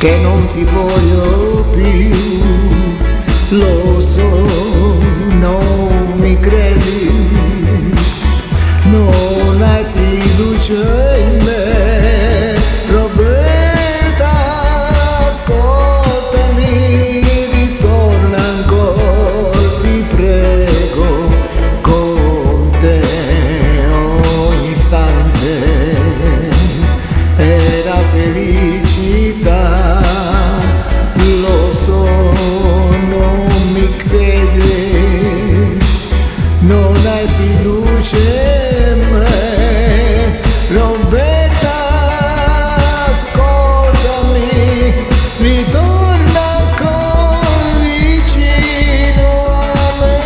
che non ti voglio più, lo so, non mi credi, non hai fiducia in me, Roberta, ascoltami, ritorna ancora, ti prego, con te ogni istante era felicità. Lo so, non mi credi, non hai fiducia in me, Roberta, ascoltami, ritorna ancora vicino a me.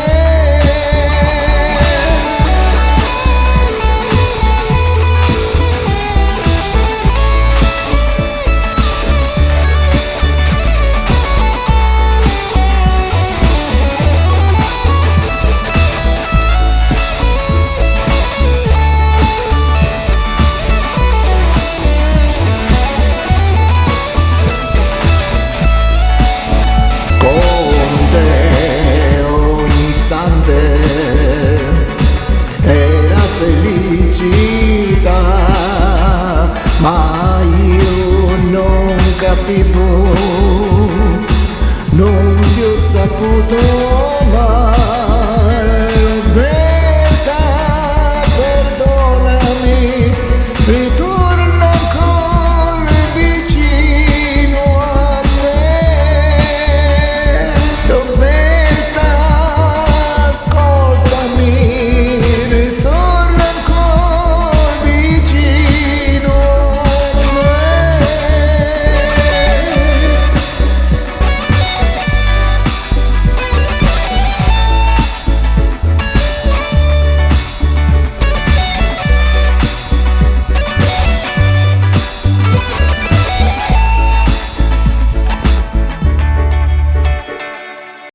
Era felicità, ma io non capivo, non ti ho saputo amare.